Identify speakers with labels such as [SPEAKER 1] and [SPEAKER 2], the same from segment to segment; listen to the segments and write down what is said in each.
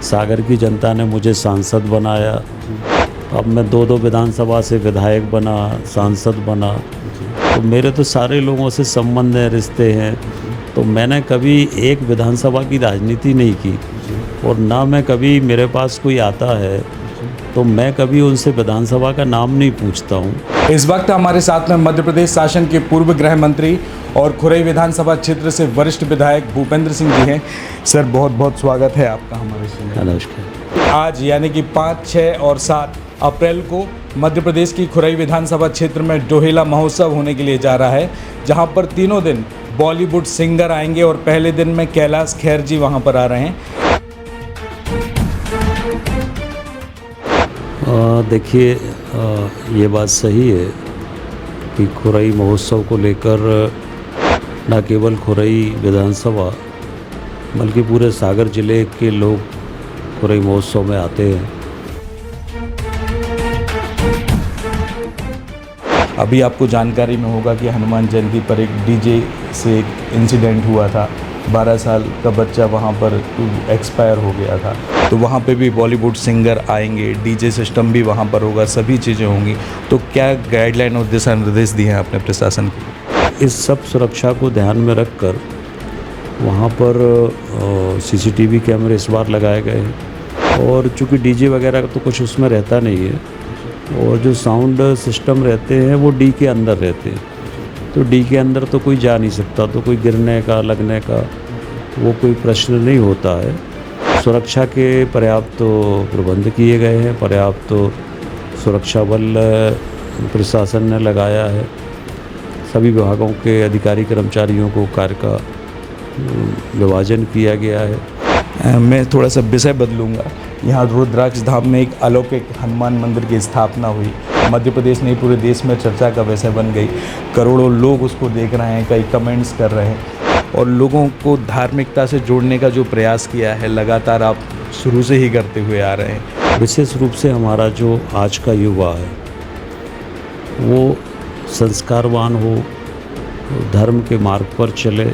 [SPEAKER 1] सागर की जनता ने मुझे सांसद बनाया। अब मैं 2 विधानसभा से विधायक बना, सांसद बना, तो मेरे तो सारे लोगों से संबंध हैं, रिश्ते हैं। तो मैंने कभी एक विधानसभा की राजनीति नहीं की, और ना मैं कभी, मेरे पास कोई आता है तो मैं कभी उनसे विधानसभा का नाम नहीं पूछता हूँ।
[SPEAKER 2] इस वक्त हमारे साथ में मध्य प्रदेश शासन के पूर्व गृह मंत्री और खुरई विधानसभा क्षेत्र से वरिष्ठ विधायक भूपेंद्र सिंह जी हैं। सर, बहुत बहुत स्वागत है आपका हमारे शो में।
[SPEAKER 1] नमस्कार।
[SPEAKER 2] आज यानी कि 5, 6 और 7 अप्रैल को मध्य प्रदेश की खुरई विधानसभा क्षेत्र में डोहेला महोत्सव होने के लिए जा रहा है, जहां पर तीनों दिन बॉलीवुड सिंगर आएंगे और पहले दिन में कैलाश खेर जी वहां पर आ रहे हैं।
[SPEAKER 1] देखिए, ये बात सही है कि खुरई महोत्सव को लेकर न केवल खुरई विधानसभा बल्कि पूरे सागर जिले के लोग खुरई महोत्सव में आते हैं।
[SPEAKER 2] अभी आपको जानकारी में होगा कि हनुमान जयंती पर एक डीजे से एक इंसिडेंट हुआ था, 12 साल का बच्चा वहां पर एक्सपायर हो गया था। तो वहाँ पे भी बॉलीवुड सिंगर आएंगे, डीजे सिस्टम भी वहाँ पर होगा, सभी चीज़ें होंगी। तो क्या गाइडलाइन और दिशा निर्देश दिए हैं आपने प्रशासन को?
[SPEAKER 1] इस सब सुरक्षा को ध्यान में रखकर वहाँ पर सीसीटीवी कैमरे इस बार लगाए गए हैं, और चूँकि डीजे वगैरह तो कुछ उसमें रहता नहीं है, और जो साउंड सिस्टम रहते हैं वो डी के अंदर रहते हैं। तो डी के अंदर तो कोई जा नहीं सकता, तो कोई गिरने का, लगने का वो कोई प्रश्न नहीं होता है। सुरक्षा के पर्याप्त प्रबंध किए गए हैं, पर्याप्त सुरक्षा बल प्रशासन ने लगाया है। सभी विभागों के अधिकारी कर्मचारियों को कार्य का विभाजन किया गया है।
[SPEAKER 2] मैं थोड़ा सा विषय बदलूंगा। यहाँ रुद्राक्ष धाम में एक अलौकिक हनुमान मंदिर की स्थापना हुई, मध्य प्रदेश नहीं पूरे देश में चर्चा का विषय बन गई। करोड़ों लोग उसको देख रहे हैं, कई कमेंट्स कर रहे हैं, और लोगों को धार्मिकता से जोड़ने का जो प्रयास किया है लगातार आप शुरू से ही करते हुए आ रहे हैं।
[SPEAKER 1] विशेष रूप से हमारा जो आज का युवा है वो संस्कारवान हो, धर्म के मार्ग पर चले,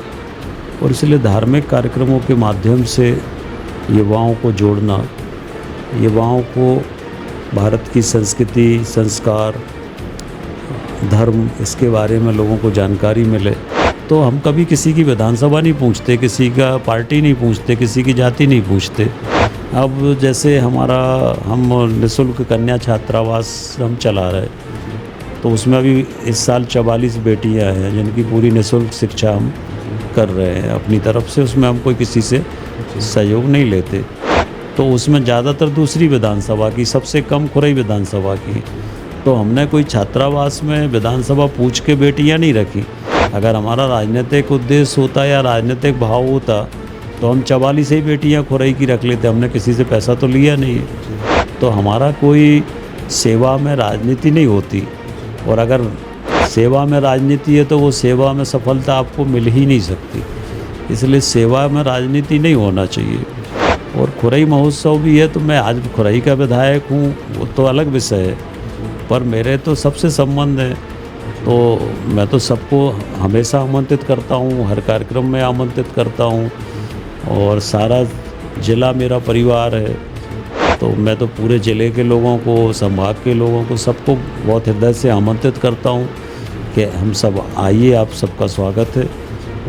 [SPEAKER 1] और इसलिए धार्मिक कार्यक्रमों के माध्यम से युवाओं को जोड़ना, युवाओं को भारत की संस्कृति, संस्कार, धर्म, इसके बारे में लोगों को जानकारी मिले। तो हम कभी किसी की विधानसभा नहीं पूछते, किसी का पार्टी नहीं पूछते, किसी की जाति नहीं पूछते। अब जैसे हम निःशुल्क कन्या छात्रावास हम चला रहे, तो उसमें अभी इस साल 44 बेटियां हैं जिनकी पूरी निःशुल्क शिक्षा हम कर रहे हैं अपनी तरफ से। उसमें हम कोई किसी से सहयोग नहीं लेते। तो उसमें ज़्यादातर दूसरी विधानसभा की, सबसे कम खुरई विधानसभा की। तो हमने कोई छात्रावास में विधानसभा पूछ के बेटियां नहीं रखी। अगर हमारा राजनीतिक उद्देश्य होता या राजनीतिक भाव होता तो हम 44 ही बेटियां खुरई की रख लेते। हमने किसी से पैसा तो लिया नहीं है। तो हमारा कोई सेवा में राजनीति नहीं होती, और अगर सेवा में राजनीति है तो वो सेवा में सफलता आपको मिल ही नहीं सकती। इसलिए सेवा में राजनीति नहीं होना चाहिए। और खुरई महोत्सव भी है, तो मैं आज खुरई का विधायक हूँ, वो तो अलग विषय है, पर मेरे तो सबसे संबंध है। तो मैं तो सबको हमेशा आमंत्रित करता हूँ, हर कार्यक्रम में आमंत्रित करता हूँ, और सारा ज़िला मेरा परिवार है। तो मैं तो पूरे ज़िले के लोगों को, संभाग के लोगों को, सबको बहुत हृदय से आमंत्रित करता हूँ कि हम सब आइए, आप सबका स्वागत है।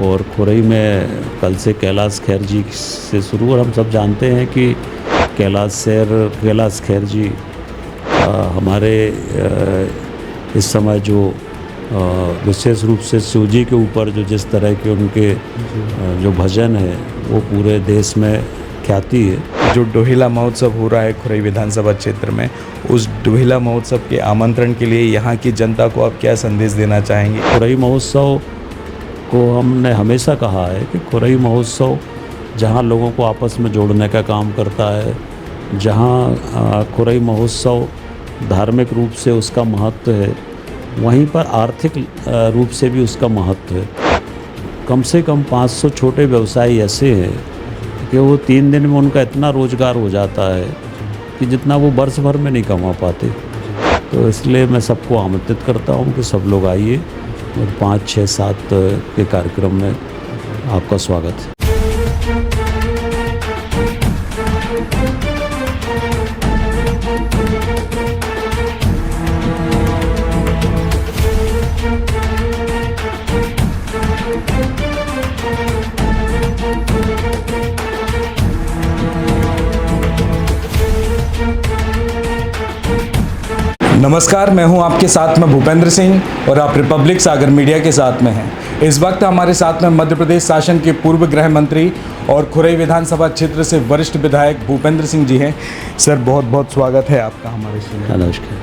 [SPEAKER 1] और खुरई में कल से कैलाश खेर जी से शुरू, और हम सब जानते हैं कि कैलाश खेर जी हमारे इस समय जो विशेष रूप से शिव जी के ऊपर जो जिस तरह के उनके जो भजन है वो पूरे देश में ख्याति है।
[SPEAKER 2] जो डोहेला महोत्सव हो रहा है खुरई विधानसभा क्षेत्र में, उस डोहेला महोत्सव के आमंत्रण के लिए यहाँ की जनता को आप क्या संदेश देना चाहेंगे?
[SPEAKER 1] खुरई महोत्सव को हमने हमेशा कहा है कि खुरई महोत्सव जहाँ लोगों को आपस में जोड़ने का काम करता है, जहाँ खुरई महोत्सव धार्मिक रूप से उसका महत्व है, वहीं पर आर्थिक रूप से भी उसका महत्व है। कम से कम 500 छोटे व्यवसायी ऐसे हैं कि वो 3 दिन में उनका इतना रोजगार हो जाता है कि जितना वो वर्ष भर में नहीं कमा पाते। तो इसलिए मैं सबको आमंत्रित करता हूँ कि सब लोग आइए, और 5, 6, 7 के कार्यक्रम में आपका स्वागत है।
[SPEAKER 2] नमस्कार, मैं हूं आपके साथ में भूपेंद्र सिंह और आप रिपब्लिक सागर मीडिया के साथ में हैं। इस वक्त हमारे साथ में मध्य प्रदेश शासन के पूर्व गृह मंत्री और खुरई विधानसभा क्षेत्र से वरिष्ठ विधायक भूपेंद्र सिंह जी हैं। सर, बहुत बहुत स्वागत है आपका हमारे शो में।
[SPEAKER 1] नमस्कार।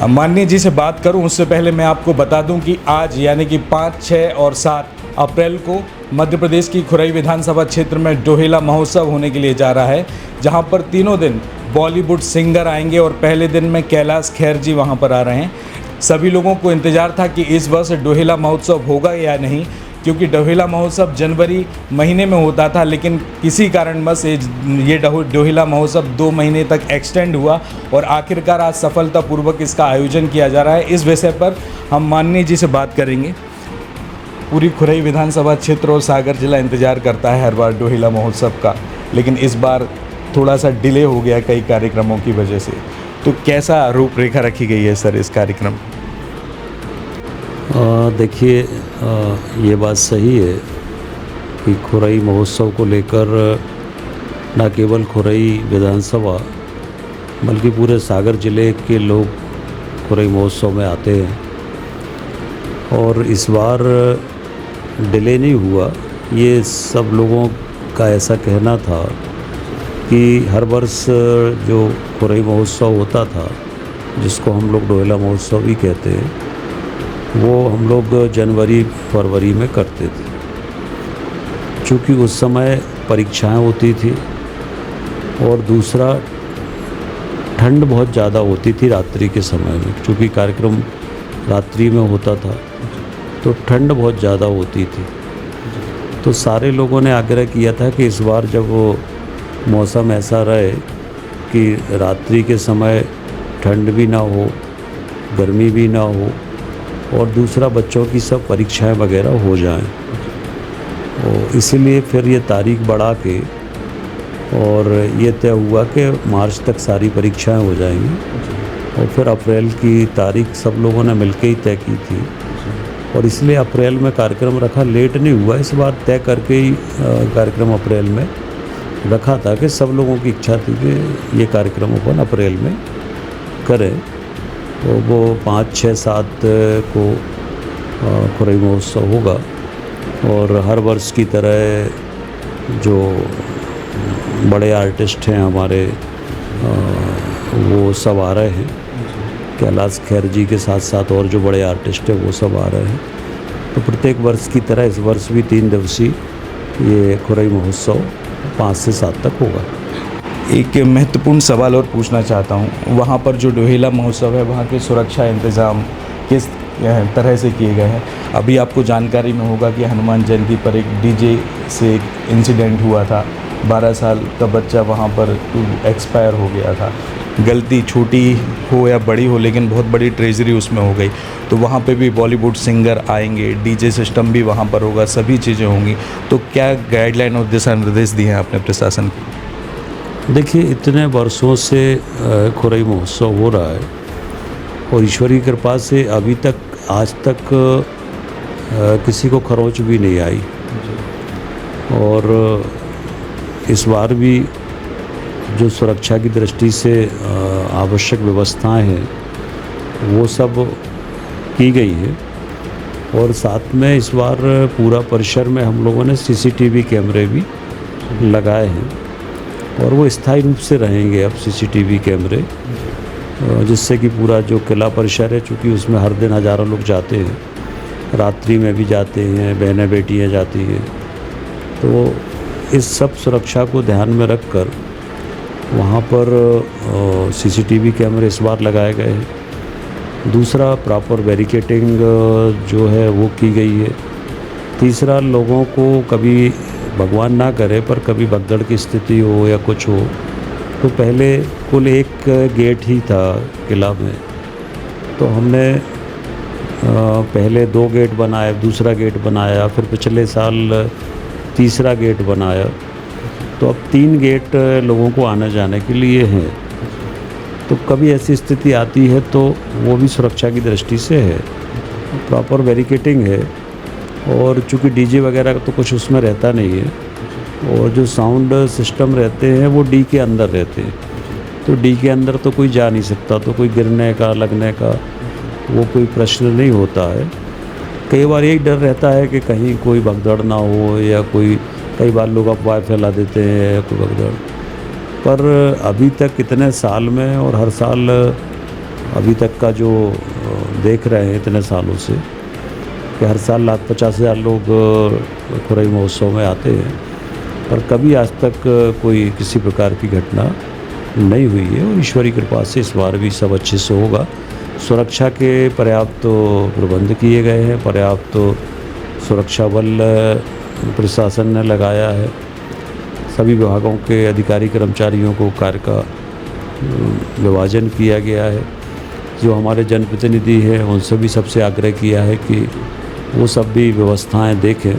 [SPEAKER 2] माननीय जी से बात करूं उससे पहले मैं आपको बता दूं कि आज यानी कि 5, 6 और 7 अप्रैल को मध्य प्रदेश की खुरई विधानसभा क्षेत्र में डोहेला महोत्सव होने के लिए जा रहा है, जहां पर तीनों दिन बॉलीवुड सिंगर आएंगे और पहले दिन में कैलाश खेर जी वहां पर आ रहे हैं। सभी लोगों को इंतज़ार था कि इस वर्ष डोहेला महोत्सव होगा या नहीं, क्योंकि डोहेला महोत्सव जनवरी महीने में होता था, लेकिन किसी कारणवश ये डोहेला महोत्सव 2 महीने तक एक्सटेंड हुआ और आखिरकार आज सफलतापूर्वक इसका आयोजन किया जा रहा है। इस विषय पर हम माननीय जी से बात करेंगे। पूरी खुरई विधानसभा क्षेत्र और सागर जिला इंतज़ार करता है हर बार डोहेला महोत्सव का, लेकिन इस बार थोड़ा सा डिले हो गया कई कार्यक्रमों की वजह से। तो कैसा रूपरेखा रखी गई है सर इस कार्यक्रम?
[SPEAKER 1] देखिए, ये बात सही है कि खुरई महोत्सव को लेकर न केवल खुरई विधानसभा बल्कि पूरे सागर जिले के लोग खुरई महोत्सव में आते हैं, और इस बार डिले नहीं हुआ। ये सब लोगों का ऐसा कहना था कि हर वर्ष जो खुरई महोत्सव होता था, जिसको हम लोग डोहेला महोत्सव ही कहते हैं, वो हम लोग जनवरी फरवरी में करते थे, क्योंकि उस समय परीक्षाएं होती थी और दूसरा ठंड बहुत ज़्यादा होती थी रात्रि के समय में, क्योंकि कार्यक्रम रात्रि में होता था तो ठंड बहुत ज़्यादा होती थी। तो सारे लोगों ने आग्रह किया था कि इस बार जब वो मौसम ऐसा रहे कि रात्रि के समय ठंड भी ना हो, गर्मी भी ना हो, और दूसरा बच्चों की सब परीक्षाएं वगैरह हो जाएं। और इसीलिए फिर ये तारीख बढ़ा के और ये तय हुआ कि मार्च तक सारी परीक्षाएं हो जाएंगी, और फिर अप्रैल की तारीख सब लोगों ने मिलके ही तय की थी, और इसलिए अप्रैल में कार्यक्रम रखा। लेट नहीं हुआ, इस बार तय करके ही कार्यक्रम अप्रैल में रखा था कि सब लोगों की इच्छा थी कि ये कार्यक्रम अपन अप्रैल में करें। तो वो 5, 6, 7 को खुरई महोत्सव होगा, और हर वर्ष की तरह जो बड़े आर्टिस्ट हैं हमारे, वो सब आ रहे हैं। कैलाश खेर जी के साथ साथ और जो बड़े आर्टिस्ट हैं वो सब आ रहे हैं। तो प्रत्येक वर्ष की तरह इस वर्ष भी 3 दिवसीय ये खुरई महोत्सव 5 से 7 तक होगा।
[SPEAKER 2] एक महत्वपूर्ण सवाल और पूछना चाहता हूँ, वहाँ पर जो डोहेला महोत्सव है वहाँ के सुरक्षा इंतज़ाम किस तरह से किए गए हैं? अभी आपको जानकारी में होगा कि हनुमान जयंती पर एक डीजे से एक इंसिडेंट हुआ था, 12 साल का बच्चा वहाँ पर एक्सपायर हो गया था। गलती छोटी हो या बड़ी हो, लेकिन बहुत बड़ी ट्रेजरी उसमें हो गई। तो वहाँ पे भी बॉलीवुड सिंगर आएंगे, डीजे सिस्टम भी वहाँ पर होगा, सभी चीज़ें होंगी। तो क्या गाइडलाइन और दिशा निर्देश दिए हैं आपने प्रशासन को?
[SPEAKER 1] देखिए, इतने वर्षों से खुरई महोत्सव हो रहा है, और ईश्वर की कृपा से अभी तक आज तक किसी को खरोंच भी नहीं आई। और इस बार भी जो सुरक्षा की दृष्टि से आवश्यक व्यवस्थाएं हैं वो सब की गई है, और साथ में इस बार पूरा परिसर में हम लोगों ने सीसीटीवी कैमरे भी लगाए हैं, और वो स्थायी रूप से रहेंगे अब सीसीटीवी कैमरे, जिससे कि पूरा जो किला परिसर है, चूँकि उसमें हर दिन हज़ारों लोग जाते हैं, रात्रि में भी जाते हैं, बहनें बेटियाँ जाती हैं, तो इस सब सुरक्षा को ध्यान में रखकर वहाँ पर सीसीटीवी कैमरे इस बार लगाए गए हैं। दूसरा, प्रॉपर बैरिकेटिंग जो है वो की गई है। तीसरा, लोगों को कभी भगवान ना करे पर कभी भगदड़ की स्थिति हो या कुछ हो, तो पहले कुल एक गेट ही था किला में, तो हमने पहले 2 गेट बनाए, दूसरा गेट बनाया, फिर पिछले साल तीसरा गेट बनाया, तो अब 3 गेट लोगों को आने जाने के लिए हैं। तो कभी ऐसी स्थिति आती है तो वो भी सुरक्षा की दृष्टि से है, प्रॉपर बैरिकेडिंग है। और चूँकि डीजे वगैरह का तो कुछ उसमें रहता नहीं है, और जो साउंड सिस्टम रहते हैं वो डी के अंदर रहते हैं। तो डी के अंदर तो कोई जा नहीं सकता, तो कोई गिरने का लगने का वो कोई प्रश्न नहीं होता है। कई बार यही डर रहता है कि कहीं कोई भगदड़ ना हो, या कई बार लोग अफवाह फैला देते हैं कोई भगदड़। पर अभी तक इतने साल में, और हर साल अभी तक का जो देख रहे हैं इतने सालों से, कि हर साल 50,000 लोग खुरई महोत्सव में आते हैं, पर कभी आज तक कोई किसी प्रकार की घटना नहीं हुई है। और ईश्वरी कृपा से इस बार भी सब अच्छे से होगा। सुरक्षा के पर्याप्त प्रबंध किए गए हैं, पर्याप्त सुरक्षा बल प्रशासन ने लगाया है। सभी विभागों के अधिकारी कर्मचारियों को कार्य का विभाजन किया गया है। जो हमारे जनप्रतिनिधि हैं उनसे भी सबसे आग्रह किया है कि वो सब भी व्यवस्थाएं देखें,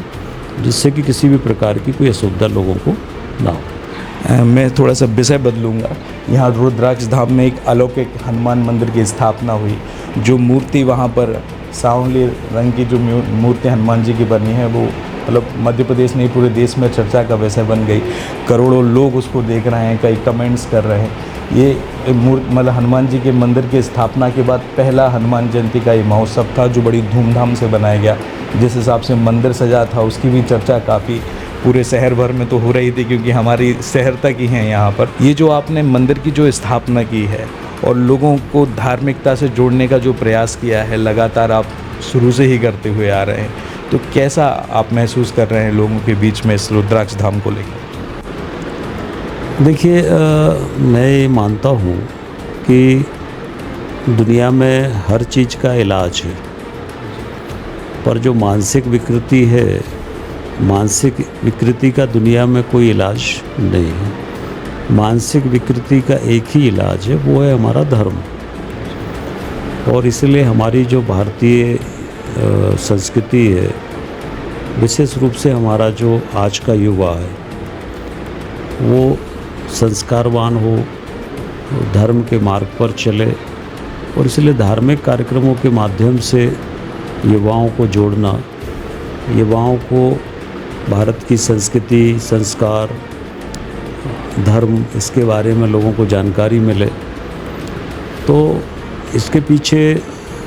[SPEAKER 1] जिससे कि किसी भी प्रकार की कोई असुविधा लोगों को ना हो।
[SPEAKER 2] मैं थोड़ा सा विषय बदलूंगा। यहाँ रुद्राक्ष धाम में एक अलौकिक हनुमान मंदिर की स्थापना हुई। जो मूर्ति वहाँ पर सांवले रंग की जो मूर्ति हनुमान जी की बनी है, वो मतलब मध्य प्रदेश नहीं पूरे देश में चर्चा का विषय बन गई। करोड़ों लोग उसको देख रहे हैं, कई कमेंट्स कर रहे हैं। ये मतलब हनुमान जी के मंदिर की स्थापना के बाद पहला हनुमान जयंती का ये महोत्सव था, जो बड़ी धूमधाम से बनाया गया। जिस हिसाब से मंदिर सजा था उसकी भी चर्चा काफ़ी पूरे शहर भर में तो हो रही थी, क्योंकि हमारी शहर तक ही हैं यहाँ पर। ये जो आपने मंदिर की जो स्थापना की है और लोगों को धार्मिकता से जोड़ने का जो प्रयास किया है, लगातार आप शुरू से ही करते हुए आ रहे हैं, तो कैसा आप महसूस कर रहे हैं लोगों के बीच में इस रुद्राक्ष धाम को लेकर?
[SPEAKER 1] देखिए, मैं ये मानता हूँ कि दुनिया में हर चीज़ का इलाज है, पर जो मानसिक विकृति है, मानसिक विकृति का दुनिया में कोई इलाज नहीं है। मानसिक विकृति का एक ही इलाज है, वो है हमारा धर्म। और इसलिए हमारी जो भारतीय संस्कृति है, विशेष रूप से हमारा जो आज का युवा है, वो संस्कारवान हो, धर्म के मार्ग पर चले। और इसलिए धार्मिक कार्यक्रमों के माध्यम से युवाओं को जोड़ना, युवाओं को भारत की संस्कृति, संस्कार, धर्म, इसके बारे में लोगों को जानकारी मिले। तो इसके पीछे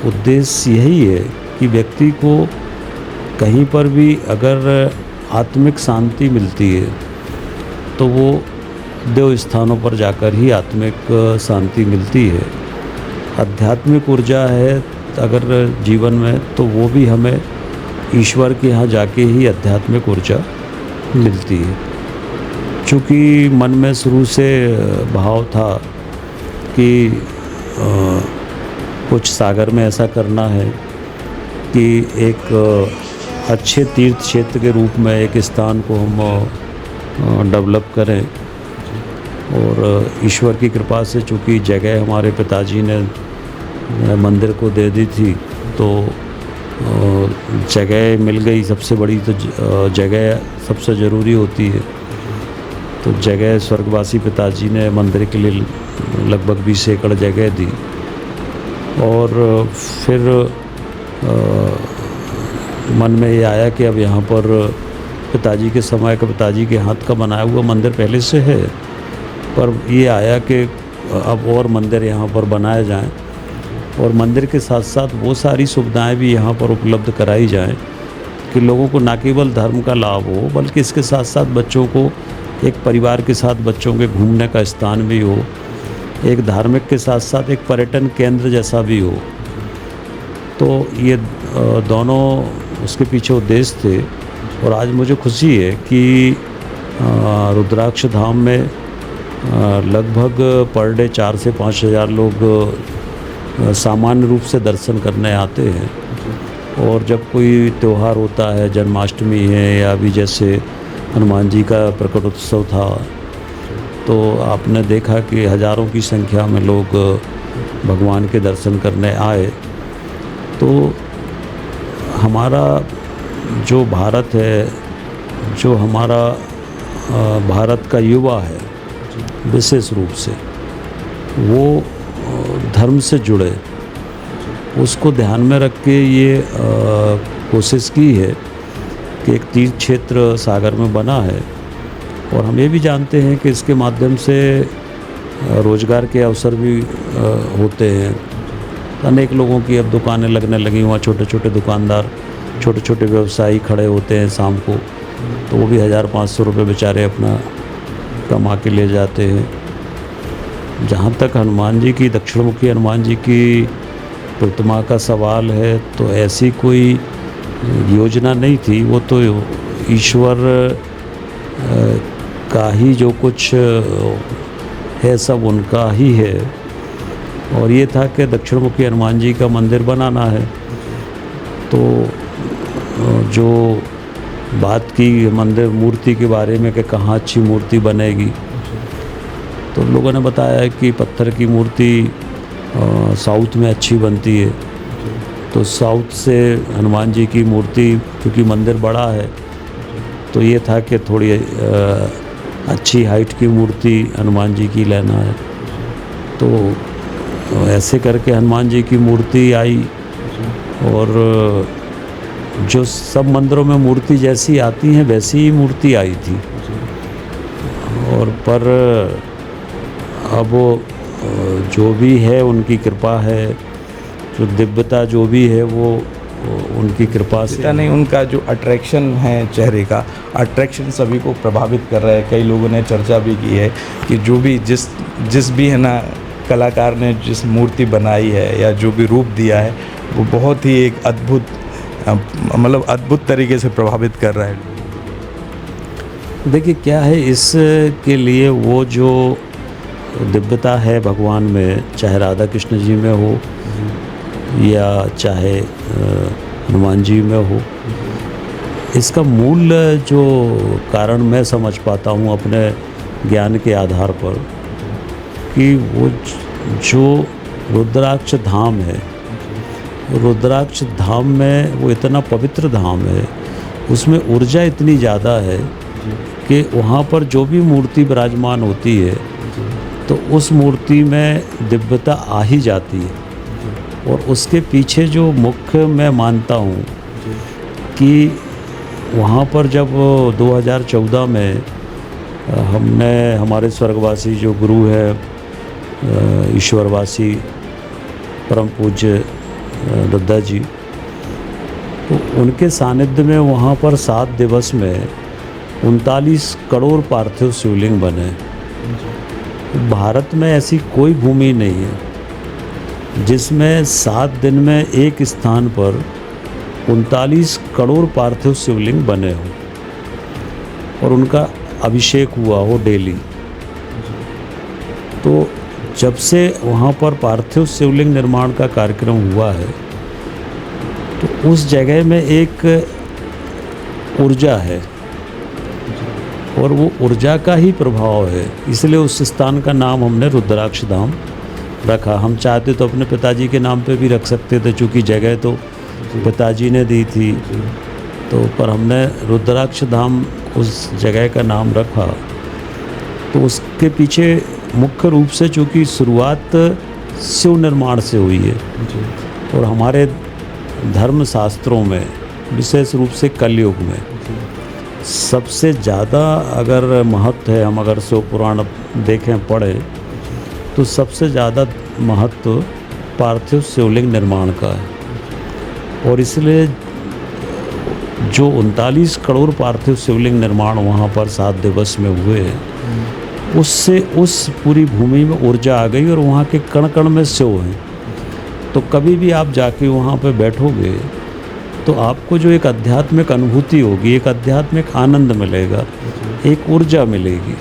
[SPEAKER 1] उद्देश्य यही है कि व्यक्ति को कहीं पर भी अगर आत्मिक शांति मिलती है तो वो देव स्थानों पर जाकर ही आत्मिक शांति मिलती है। आध्यात्मिक ऊर्जा है अगर जीवन में, तो वो भी हमें ईश्वर के यहाँ जाके ही आध्यात्मिक ऊर्जा मिलती है। चूँकि मन में शुरू से भाव था कि कुछ सागर में ऐसा करना है कि एक अच्छे तीर्थ क्षेत्र के रूप में एक स्थान को हम डेवलप करें। और ईश्वर की कृपा से चूँकि जगह हमारे पिताजी ने मंदिर को दे दी थी, तो जगह मिल गई। सबसे बड़ी तो जगह सबसे ज़रूरी होती है। तो जगह स्वर्गवासी पिताजी ने मंदिर के लिए लगभग 20 एकड़ जगह दी। और फिर मन में ये आया कि अब यहाँ पर पिताजी के समय का, पिताजी के हाथ का बनाया हुआ मंदिर पहले से है, पर ये आया कि अब और मंदिर यहाँ पर बनाए जाएं, और मंदिर के साथ साथ वो सारी सुविधाएं भी यहाँ पर उपलब्ध कराई जाएं कि लोगों को न केवल धर्म का लाभ हो, बल्कि इसके साथ साथ बच्चों को एक परिवार के साथ बच्चों के घूमने का स्थान भी हो, एक धार्मिक के साथ साथ एक पर्यटन केंद्र जैसा भी हो। तो ये दोनों उसके पीछे उद्देश्य थे। और आज मुझे खुशी है कि रुद्राक्ष धाम में लगभग पर डे 4 से 5 हज़ार लोग सामान्य रूप से दर्शन करने आते हैं। और जब कोई त्यौहार होता है, जन्माष्टमी है, या अभी जैसे हनुमान जी का प्रकट उत्सव था, तो आपने देखा कि हज़ारों की संख्या में लोग भगवान के दर्शन करने आए। तो हमारा जो भारत है, जो हमारा भारत का युवा है विशेष रूप से, वो धर्म से जुड़े, उसको ध्यान में रख के ये कोशिश की है कि एक तीर्थ क्षेत्र सागर में बना है। और हम ये भी जानते हैं कि इसके माध्यम से रोज़गार के अवसर भी होते हैं। अनेक लोगों की अब दुकानें लगने लगी, वहाँ छोटे छोटे दुकानदार, छोटे छोटे व्यवसायी खड़े होते हैं शाम को, तो वो भी 1500 रुपये बेचारे अपना कमा के ले जाते हैं। जहाँ तक हनुमान जी की, दक्षिणमुखी हनुमान जी की प्रतिमा का सवाल है, तो ऐसी कोई योजना नहीं थी, वो तो ईश्वर का ही जो कुछ है सब उनका ही है। और ये था कि दक्षिणमुखी हनुमान जी का मंदिर बनाना है। तो जो बात की मंदिर मूर्ति के बारे में कि कहाँ अच्छी मूर्ति बनेगी, तो लोगों ने बताया कि पत्थर की मूर्ति साउथ में अच्छी बनती है। तो साउथ से हनुमान जी की मूर्ति, क्योंकि मंदिर बड़ा है, तो ये था कि थोड़ी अच्छी हाइट की मूर्ति हनुमान जी की लेना है। तो ऐसे करके हनुमान जी की मूर्ति आई। और जो सब मंदिरों में मूर्ति जैसी आती हैं वैसी ही मूर्ति आई थी। और पर अब जो भी है उनकी कृपा है, जो दिव्यता जो भी है वो उनकी कृपा से
[SPEAKER 2] नहीं, उनका जो अट्रैक्शन है, चेहरे का अट्रैक्शन सभी को प्रभावित कर रहा है। कई लोगों ने चर्चा भी की है कि जो भी जिस भी है ना कलाकार ने जिस मूर्ति बनाई है या जो भी रूप दिया है, वो बहुत ही एक अद्भुत, मतलब अद्भुत तरीके से प्रभावित कर रहा है।
[SPEAKER 1] देखिए क्या है, इसके लिए वो जो दिव्यता है भगवान में, चाहे राधा कृष्ण जी में हो या चाहे हनुमान जी में हो, इसका मूल जो कारण मैं समझ पाता हूँ अपने ज्ञान के आधार पर, कि वो जो रुद्राक्ष धाम है, रुद्राक्ष धाम में वो इतना पवित्र धाम है, उसमें ऊर्जा इतनी ज़्यादा है कि वहाँ पर जो भी मूर्ति विराजमान होती है तो उस मूर्ति में दिव्यता आ ही जाती है। और उसके पीछे जो मुख्य मैं मानता हूँ कि वहाँ पर जब 2014 में हमने हमारे स्वर्गवासी जो गुरु है, ईश्वरवासी परम पूज्य दद्दा जी, तो उनके सानिध्य में वहाँ पर 7 दिवस में 39 करोड़ पार्थिव शिवलिंग बने। भारत में ऐसी कोई भूमि नहीं है जिसमें 7 दिन में एक स्थान पर 39 करोड़ पार्थिव शिवलिंग बने हों और उनका अभिषेक हुआ हो डेली। तो जब से वहाँ पर पार्थिव शिवलिंग निर्माण का कार्यक्रम हुआ है, तो उस जगह में एक ऊर्जा है और वो ऊर्जा का ही प्रभाव है, इसलिए उस स्थान का नाम हमने रुद्राक्ष धाम रखा। हम चाहते तो अपने पिताजी के नाम पे भी रख सकते थे, चूँकि जगह तो पिताजी ने दी थी, तो पर हमने रुद्राक्ष धाम उस जगह का नाम रखा। तो उसके पीछे मुख्य रूप से चूँकि शुरुआत शिव निर्माण से हुई है और हमारे धर्म शास्त्रों में विशेष रूप से कलयुग में सबसे ज़्यादा अगर महत्व है, हम अगर शिव पुराण देखें पढ़ें तो सबसे ज़्यादा महत्व पार्थिव शिवलिंग निर्माण का है। और इसलिए जो 39 करोड़ पार्थिव शिवलिंग निर्माण वहाँ पर 7 दिवस में हुए, उससे उस पूरी भूमि में ऊर्जा आ गई और वहाँ के कण कण में शिव हैं। तो कभी भी आप जाके वहाँ पे बैठोगे तो आपको जो एक आध्यात्मिक अनुभूति होगी, एक आध्यात्मिक आनंद मिलेगा, एक ऊर्जा मिलेगी।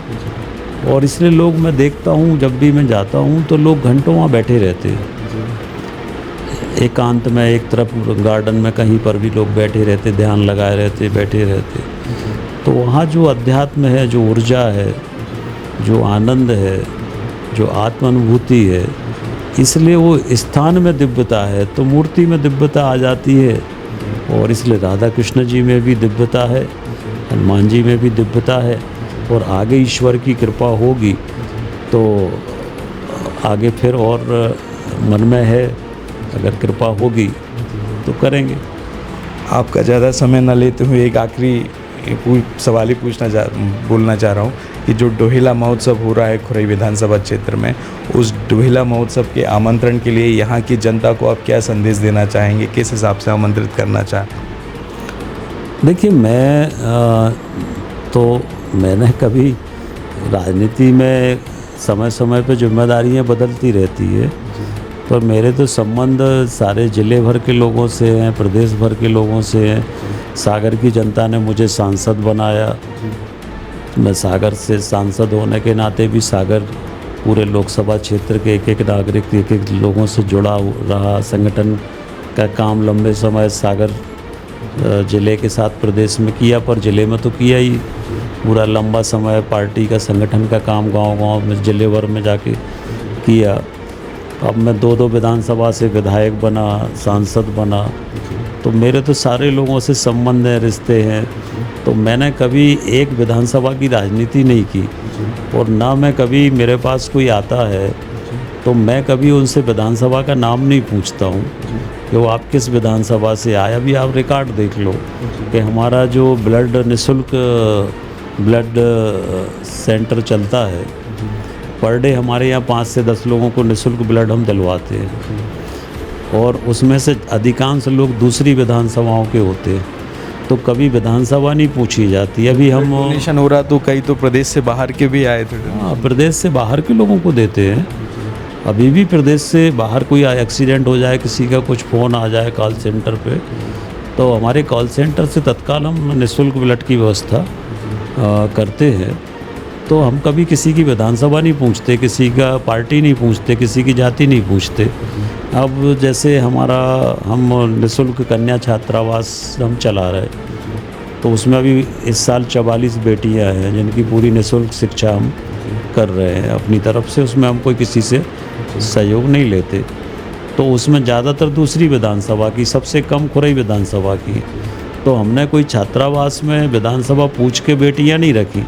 [SPEAKER 1] और इसलिए लोग, मैं देखता हूँ जब भी मैं जाता हूँ तो लोग घंटों वहाँ बैठे रहते हैं एकांत में, एक तरफ गार्डन में कहीं पर भी लोग बैठे रहते, ध्यान लगाए रहते, बैठे रहते। तो वहाँ जो अध्यात्म है, जो ऊर्जा है, जो आनंद है, जो आत्म अनुभूति है, इसलिए वो स्थान में दिव्यता है तो मूर्ति में दिव्यता आ जाती है। और इसलिए राधा कृष्ण जी में भी दिव्यता है, हनुमान जी में भी दिव्यता है। और आगे ईश्वर की कृपा होगी तो आगे फिर और मन में है, अगर कृपा होगी तो करेंगे।
[SPEAKER 2] आपका ज़्यादा समय न लेते हुए एक आखिरी सवाल ही बोलना चाह रहा हूँ कि जो डोहिला महोत्सव हो रहा है खुरई विधानसभा क्षेत्र में, उस डोहिला महोत्सव के आमंत्रण के लिए यहाँ की जनता को आप क्या संदेश देना चाहेंगे, किस हिसाब से आमंत्रित करना चाहें?
[SPEAKER 1] देखिए, मैंने कभी राजनीति में समय समय पे जिम्मेदारियां बदलती रहती है, पर मेरे तो संबंध सारे ज़िले भर के लोगों से हैं, प्रदेश भर के लोगों से हैं। सागर की जनता ने मुझे सांसद बनाया, मैं सागर से सांसद होने के नाते भी सागर पूरे लोकसभा क्षेत्र के एक एक नागरिक, एक एक लोगों से जुड़ा रहा। संगठन का काम लंबे समय सागर ज़िले के साथ प्रदेश में किया, पर ज़िले में तो किया ही पूरा लंबा समय। पार्टी का संगठन का काम गांव-गांव में, ज़िले भर में जाके किया। अब मैं 2-2 विधानसभा से विधायक बना, सांसद बना, तो मेरे तो सारे लोगों से संबंध हैं, रिश्ते हैं। तो मैंने कभी एक विधानसभा की राजनीति नहीं की, और ना मैं कभी, मेरे पास कोई आता है तो मैं कभी उनसे विधानसभा का नाम नहीं पूछता हूँ कि वो आप किस विधानसभा से आए। अभी आप रिकॉर्ड देख लो कि हमारा जो निःशुल्क ब्लड सेंटर चलता है, पर डे हमारे यहाँ 5 से 10 लोगों को निःशुल्क ब्लड हम दिलवाते हैं, और उसमें से अधिकांश लोग दूसरी विधानसभाओं के होते हैं, तो कभी विधानसभा नहीं पूछी जाती। अभी हम
[SPEAKER 2] डोनेशन हो रहा तो कई तो प्रदेश से बाहर के भी आए थे।
[SPEAKER 1] हाँ, प्रदेश से बाहर के लोगों को देते हैं। अभी भी प्रदेश से बाहर कोई एक्सीडेंट हो जाए, किसी का कुछ फ़ोन आ जाए कॉल सेंटर पे, तो हमारे कॉल सेंटर से तत्काल हम निःशुल्क ब्लड की व्यवस्था करते हैं। तो हम कभी किसी की विधानसभा नहीं पूछते, किसी का पार्टी नहीं पूछते, किसी की जाति नहीं पूछते। अब जैसे हम निःशुल्क कन्या छात्रावास हम चला रहे, तो उसमें अभी इस साल 44 बेटियां हैं जिनकी पूरी निःशुल्क शिक्षा हम कर रहे हैं अपनी तरफ से। उसमें हम कोई किसी से सहयोग नहीं लेते। तो उसमें ज़्यादातर दूसरी विधानसभा की, सबसे कम खुरई विधानसभा की। तो हमने कोई छात्रावास में विधानसभा पूछ के बेटियां नहीं रखी।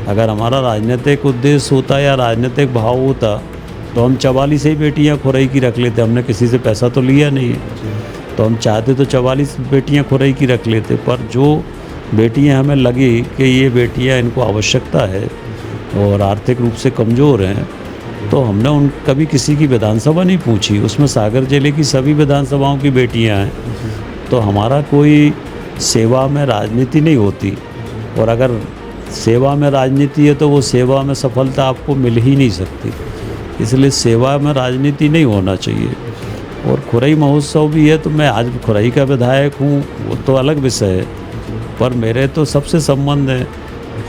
[SPEAKER 1] अगर हमारा राजनीतिक उद्देश्य होता या राजनीतिक भाव होता तो हम 44 ही बेटियां खुरई की रख लेते। हमने किसी से पैसा तो लिया नहीं है, तो हम चाहते तो 44 बेटियां खुरई की रख लेते। पर जो बेटियां हमें लगी कि ये बेटियां, इनको आवश्यकता है और आर्थिक रूप से कमज़ोर हैं, तो हमने कभी किसी की विधानसभा नहीं पूछी। उसमें सागर जिले की सभी विधानसभाओं की बेटियां हैं। तो हमारा कोई सेवा में राजनीति नहीं होती, और अगर सेवा में राजनीति है तो वो सेवा में सफलता आपको मिल ही नहीं सकती। इसलिए सेवा में राजनीति नहीं होना चाहिए। और खुरई महोत्सव भी है, तो मैं आज खुरई का विधायक हूँ, वो तो अलग विषय है, पर मेरे तो सबसे संबंध है।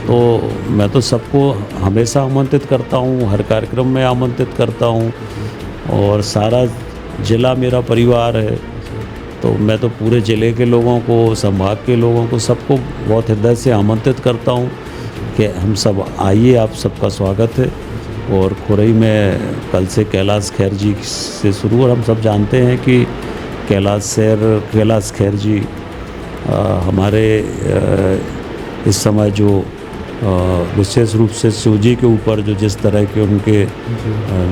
[SPEAKER 1] तो मैं तो सबको हमेशा आमंत्रित करता हूँ, हर कार्यक्रम में आमंत्रित करता हूँ, और सारा ज़िला मेरा परिवार है। तो मैं तो पूरे ज़िले के लोगों को, संभाग के लोगों को, सबको बहुत हृदय से आमंत्रित करता हूँ कि हम सब आइए, आप सबका स्वागत है। और खुरई में कल से कैलाश खेर जी से शुरू, और हम सब जानते हैं कि कैलाश खेर जी हमारे इस समय जो विशेष रूप से शिव जी के ऊपर जो जिस तरह के उनके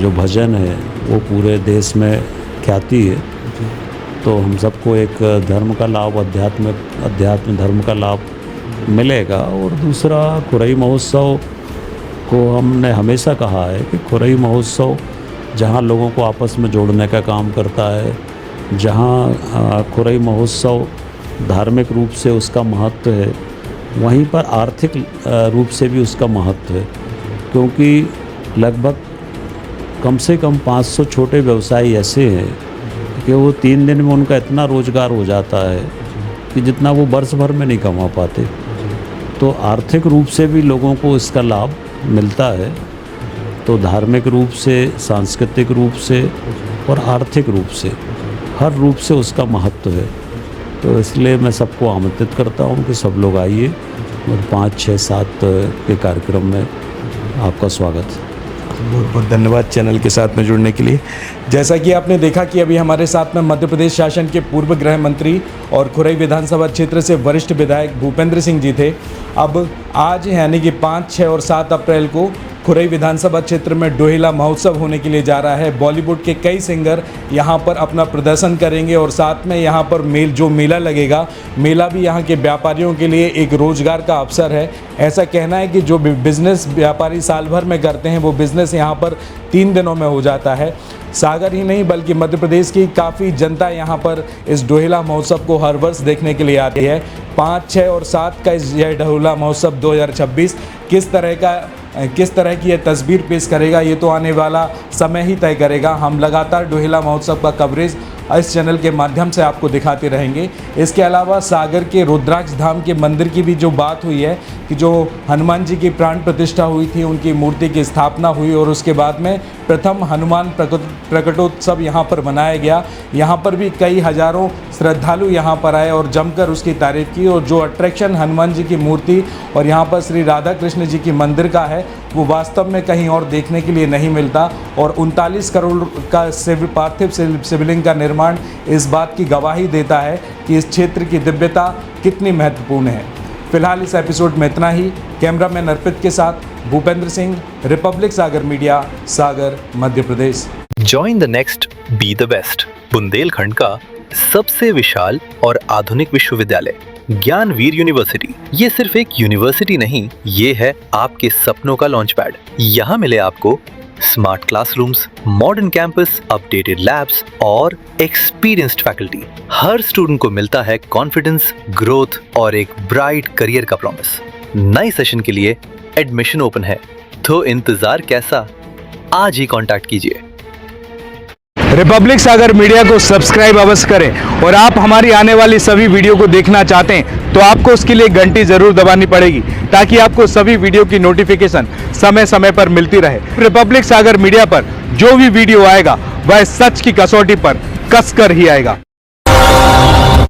[SPEAKER 1] जो भजन है वो पूरे देश में ख्याति है। तो हम सबको एक धर्म का लाभ, अध्यात्म धर्म का लाभ मिलेगा। और दूसरा, खुरई महोत्सव को हमने हमेशा कहा है कि खुरई महोत्सव जहाँ लोगों को आपस में जोड़ने का काम करता है, जहाँ खुरई महोत्सव धार्मिक रूप से उसका महत्व है, वहीं पर आर्थिक रूप से भी उसका महत्व है। क्योंकि लगभग कम से कम 500 छोटे व्यवसायी ऐसे हैं कि वो 3 दिन में उनका इतना रोज़गार हो जाता है कि जितना वो वर्ष भर में नहीं कमा पाते। तो आर्थिक रूप से भी लोगों को इसका लाभ मिलता है। तो धार्मिक रूप से, सांस्कृतिक रूप से और आर्थिक रूप से, हर रूप से उसका महत्व है। तो इसलिए मैं सबको आमंत्रित करता हूँ कि सब लोग आइए, और 5, 6, 7 के कार्यक्रम में आपका स्वागत है।
[SPEAKER 2] बहुत बहुत धन्यवाद चैनल के साथ में जुड़ने के लिए। जैसा कि आपने देखा कि अभी हमारे साथ में मध्य प्रदेश शासन के पूर्व गृह मंत्री और खुरई विधानसभा क्षेत्र से वरिष्ठ विधायक भूपेंद्र सिंह जी थे। अब आज यानी कि 5, 6 और 7 अप्रैल को खुरई विधानसभा क्षेत्र में डोहिला महोत्सव होने के लिए जा रहा है। बॉलीवुड के कई सिंगर यहाँ पर अपना प्रदर्शन करेंगे और साथ में यहाँ पर मेला लगेगा। मेला भी यहाँ के व्यापारियों के लिए एक रोजगार का अवसर है। ऐसा कहना है कि जो बिजनेस व्यापारी साल भर में करते हैं वो बिजनेस यहाँ पर 3 दिनों में हो जाता है। सागर ही नहीं बल्कि मध्य प्रदेश की काफ़ी जनता यहाँ पर इस डोहिला महोत्सव को हर वर्ष देखने के लिए आती है। 5, 6 और 7 का यह डोहिला महोत्सव 2026 किस तरह की यह तस्वीर पेश करेगा ये तो आने वाला समय ही तय करेगा। हम लगातार डोहिला महोत्सव का कवरेज इस चैनल के माध्यम से आपको दिखाते रहेंगे। इसके अलावा सागर के रुद्राक्ष धाम के मंदिर की भी जो बात हुई है कि जो हनुमान जी की प्राण प्रतिष्ठा हुई थी, उनकी मूर्ति की स्थापना हुई और उसके बाद में प्रथम हनुमान प्रकटोत्सव यहाँ पर मनाया गया। यहाँ पर भी कई हजारों श्रद्धालु यहाँ पर आए और जमकर उसकी तारीफ की। और जो अट्रैक्शन हनुमान जी की मूर्ति और यहाँ पर श्री राधा कृष्ण जी की मंदिर का है वो वास्तव में कहीं और देखने के लिए नहीं मिलता। और 39 करोड़ का पार्थिव शिवलिंग का निर्माण इस बात की गवाही देता है कि इस क्षेत्र की दिव्यता कितनी महत्वपूर्ण है। फिलहाल इस एपिसोड में इतना ही। कैमरामैन अर्पित के साथ Bhupendra Singh, Republic Sagar media, Sagar, Madhya Pradesh.
[SPEAKER 3] Join the next, be the best. Bundelkhand का सबसे विशाल और आधुनिक विश्वविद्यालय ज्ञानवीर यूनिवर्सिटी। ये सिर्फ एक यूनिवर्सिटी नहीं, ये है आपके सपनों का लॉन्च पैड। यहाँ मिले आपको smart classrooms, modern campus, updated labs और एक्सपीरियंस्ड फैकल्टी। हर स्टूडेंट को मिलता है कॉन्फिडेंस, ग्रोथ और एक ब्राइट करियर का प्रॉमिस। नए सेशन के लिए एडमिशन ओपन है, तो इंतजार कैसा? आज ही कांटेक्ट कीजिए।
[SPEAKER 4] रिपब्लिक सागर मीडिया को सब्सक्राइब अवश्य करें और आप हमारी आने वाली सभी वीडियो को देखना चाहते हैं तो आपको उसके लिए घंटी जरूर दबानी पड़ेगी ताकि आपको सभी वीडियो की नोटिफिकेशन समय समय पर मिलती रहे। रिपब्लिक सागर मीडिया पर जो भी वीडियो आएगा वह सच की कसौटी पर कसकर ही आएगा।